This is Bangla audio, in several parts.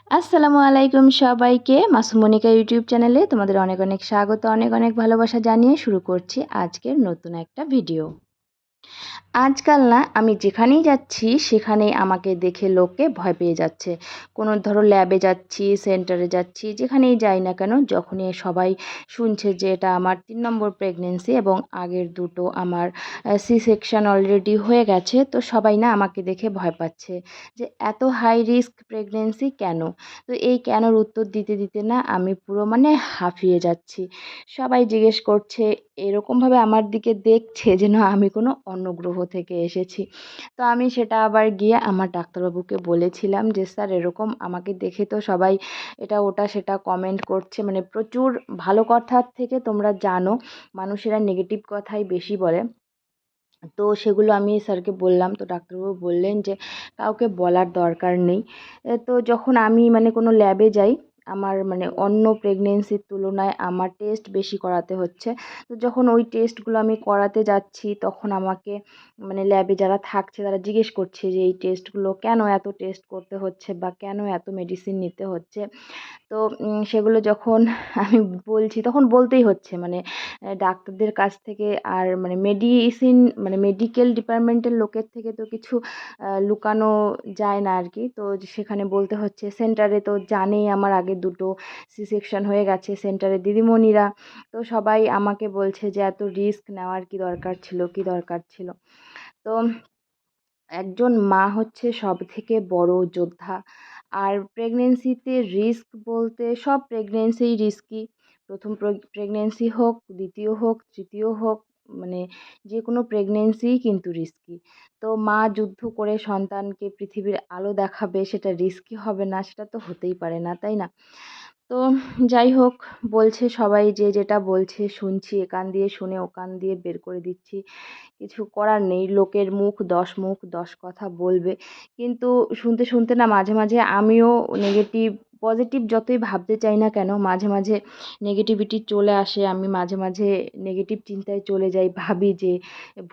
আসসালামু আলাইকুম সবাইকে। মাসুম মনিকা ইউটিউব চ্যানেলে তোমাদের অনেক অনেক স্বাগত, অনেক অনেক ভালোবাসা জানিয়ে শুরু করছি আজকের নতুন একটা ভিডিও। আজকাল না আমি যেখানেই যাচ্ছি সেখানেই আমাকে দেখে লোকে ভয় পেয়ে যাচ্ছে। কোনো ধরো ল্যাবে যাচ্ছি, সেন্টারে যাচ্ছি, যেখানেই যাই না কেন, যখনই সবাই শুনছে যে এটা আমার ৩ নম্বর প্রেগনেন্সি এবং আগের দুটো আমার সি সেকশন অলরেডি হয়ে গেছে। তো সবাই না আমাকে দেখে ভয় পাচ্ছে যে এত হাই রিস্ক প্রেগনেন্সি কেন? তো এই কেনর উত্তর দিতে দিতে না আমি পুরো মানে হাঁফিয়ে যাচ্ছি। সবাই জিজ্ঞেস করছে, এরকমভাবে আমার দিকে দেখছে যেন আমি কোনো অন্য গ্রহ থেকে এসেছি। তো আমি সেটা আবার গিয়ে আমার ডাক্তারবাবুকে বলেছিলাম যে, "স্যার, এরকম আমাকে দেখে তো সবাই এটা ওটা সেটা কমেন্ট করছে। মানে প্রচুর ভালো কথার থেকে তোমরা জানো মানুষেরা নেগেটিভ কথাই বেশি বলে।" তো সেগুলো আমি স্যারকে বললাম। তো ডাক্তারবাবু বললেন যে কাউকে বলার দরকার নেই। তো যখন আমি মানে কোনো ল্যাবে যাই, আমার মানে অন্য প্রেগনেন্সির তুলনায় আমার টেস্ট বেশি করাতে হচ্ছে। তো যখন ওই টেস্টগুলো আমি করাতে যাচ্ছি তখন আমাকে মানে ল্যাবে যারা থাকছে তারা জিজ্ঞেস করছে যে এই টেস্টগুলো কেন এত টেস্ট করতে হচ্ছে বা কেন এত মেডিসিন নিতে হচ্ছে? তো সেগুলো যখন আমি বলছি তখন বলতেই হচ্ছে, মানে ডাক্তারদের কাছ থেকে আর মানে মানে মেডিকেল ডিপার্টমেন্টের লোকের থেকে তো কিছু লুকানো যায় না আর কি। তো সেখানে বলতে হচ্ছে, সেন্টারে তো জানেই আমার আগে দুটো সি সেকশন হয়ে গেছে, সেন্টারের দিদিমণিরা তো সবাই আমাকে বলছে যে এত রিস্ক নেওয়ার কি দরকার ছিল, কি দরকার ছিল? তো একজন মা হচ্ছে সবথেকে বড় যোদ্ধা। আর প্রেগনেন্সিতে রিস্ক বলতে সব প্রেগনেন্সিই রিস্কি। ১ম প্রেগনেন্সি হোক, দ্বিতীয় হোক, তৃতীয় হোক, মানে যেকোনো প্রেগনেন্সিই কিন্তু রিস্কি। তো মা যুদ্ধ করে সন্তানকে পৃথিবীর আলো দেখাবে, সেটা রিস্কি হবে না? সেটা তো হতেই পারে না, তাই না? তো যাই হোক, বলছে সবাই যে যেটা বলছে শুনছি, এ কান দিয়ে শুনে ও কান দিয়ে বের করে দিচ্ছি। কিছু করার নেই। লোকের মুখ ১০ মুখ ১০ কথা বলবে। কিন্তু শুনতে শুনতে না মাঝে মাঝে আমিও নেগেটিভ, পজিটিভ যতই ভাবতে চাই না কেন, মাঝে মাঝে নেগেটিভিটি চলে আসে। আমি মাঝে মাঝে নেগেটিভ চিন্তায় চলে যাই। ভাবি যে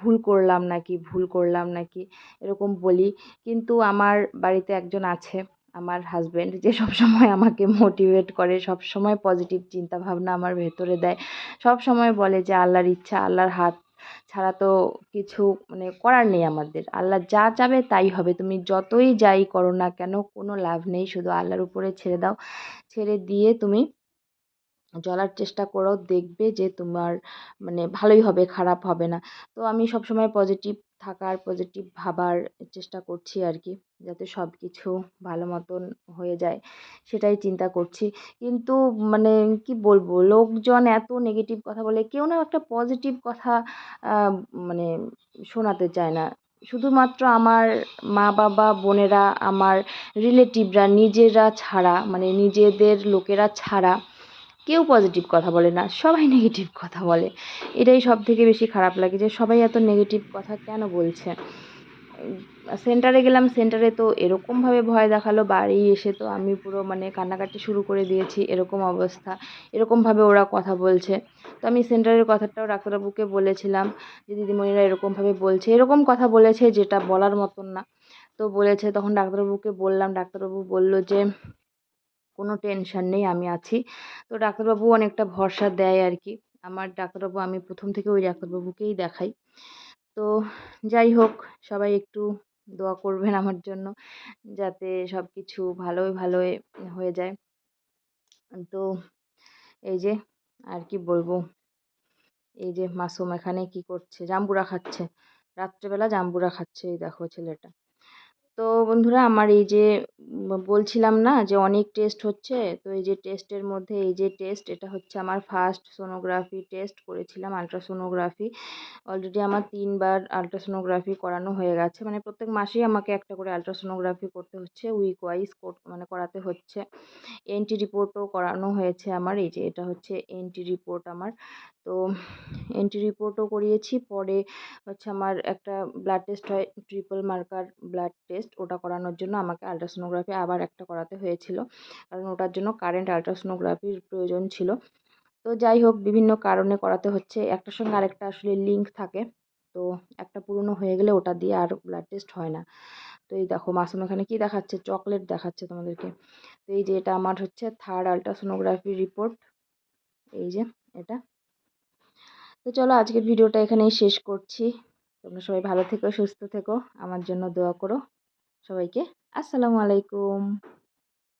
ভুল করলাম নাকি, ভুল করলাম নাকি, এরকম বলি। কিন্তু আমার বাড়িতে একজন আছে, আমার হাসব্যান্ড, যে সবসময় আমাকে মোটিভেট করে, সবসময় পজিটিভ চিন্তাভাবনা আমার ভেতরে দেয়। সবসময় বলে যে আল্লাহর ইচ্ছা, আল্লাহর হাত ছাড়া তো কিছু মানে করার নেই আমাদের। আল্লাহ যা চাবে তাই হবে। তুমি যতই যাই করো না কেন কোনো লাভ নেই। শুধু আল্লাহর উপরে ছেড়ে দাও। ছেড়ে দিয়ে তুমি চলার চেষ্টা করো, দেখবে যে তোমার মানে ভালোই হবে, খারাপ হবে না। তো আমি সবসময় পজিটিভ থাকার, পজিটিভ ভাবার চেষ্টা করছি আর কি, যাতে সব কিছু ভালো মতন হয়ে যায় সেটাই চিন্তা করছি। কিন্তু মানে কি বলবো, লোকজন এত নেগেটিভ কথা বলে, কেউ না একটা পজিটিভ কথা মানে শোনাতে চায় না। শুধুমাত্র আমার মা-বাবা, বোনেরা, আমার রিলেটিভরা নিজেরা ছাড়া, মানে নিজেদের লোকেরা ছাড়া কেউ পজিটিভ কথা বলে না, সবাই নেগেটিভ কথা বলে। এটাই সবথেকে বেশি খারাপ লাগে যে সবাই এত নেগেটিভ কথা কেন বলছে? সেন্টারে গেলাম, সেন্টারে তো এরকমভাবে ভয় দেখালো, বাড়ি এসে তো আমি পুরো মানে কান্নাকাটি শুরু করে দিয়েছি, এরকম অবস্থা। এরকমভাবে ওরা কথা বলছে। তো আমি সেন্টারের কথাটাও ডাক্তারবাবুকে বলেছিলাম যে, "দিদিমণিরা এরকমভাবে বলছে।" এরকম কথা বলেছে যেটা বলার মতন না। তো বলেছে, তখন ডাক্তারবাবুকে বললাম, ডাক্তারবাবু বলল যে কোনো টেনশন নেই, আমি আছি। তো ডাক্তারবাবু অনেকটা ভরসা দেয় আর কি। আমার ডাক্তারবাবু, আমি ১ম থেকে ওই ডাক্তারবাবুকেই দেখাই। তো যাই হোক, সবাই একটু দোয়া করবেন আমার জন্য, যাতে সব কিছু ভালোই ভালোই হয়ে যায়। তো এই যে আর কি বলবো, এই যে মাসুম এখানে কি করছে? জাম্বুরা খাচ্ছে। রাত্রেবেলা জাম্বুরা খাচ্ছে, এই দেখো ছেলেটা। তো বন্ধুরা, আমার এই যে বলছিলাম না যে অনেক টেস্ট হচ্ছে, তো এই যে টেস্টের মধ্যে এই যে টেস্ট, এটা হচ্ছে আমার ফার্স্ট সোনোগ্রাফি টেস্ট করেছিলাম, আলট্রাসোনোগ্রাফি। অলরেডি আমার ৩ বার আলট্রাসোনোগ্রাফি করানো হয়ে গেছে। মানে প্রত্যেক মাসেই আমাকে একটা করে আলট্রাসোনোগ্রাফি করতে হচ্ছে, উইক ওয়াইজ মানে করাতে হচ্ছে। এনটি রিপোর্টও করানো হয়েছে আমার। এই যে এটা হচ্ছে এনটি রিপোর্ট আমার। তো এনটি রিপোর্টও করিয়েছি। পরে হচ্ছে আমার একটা ব্লাড টেস্ট হয়, ট্রিপল মার্কার ব্লাড টেস্ট। ওটা করানোর জন্য আমাকে আলট্রাসোনোগ্রাফি আবার একটা করাতে হয়েছিল, কারণ ওটার জন্য কারেন্ট আলট্রাসোনোগ্রাফির প্রয়োজন ছিল। তো যাই হোক, বিভিন্ন কারণে করাতে হচ্ছে। একটার সঙ্গে আরেকটা আসলে লিঙ্ক থাকে। তো একটা পুরনো হয়ে গেলে ওটা দিয়ে আর ব্লাড টেস্ট হয় না। তো এই দেখো মাসুম এখানে কি দেখাচ্ছে, চকলেট দেখাচ্ছে তোমাদেরকে। তো এই যে এটা আমার হচ্ছে 3rd আল্ট্রাসোনোগ্রাফি রিপোর্ট, এই যে এটা। তো চলো আজকের ভিডিওটা এখানেই শেষ করছি। তোমরা সবাই ভালো থেকো, সুস্থ থেকো, আমার জন্য দোয়া করো। সবাইকে আসসালামু আলাইকুম।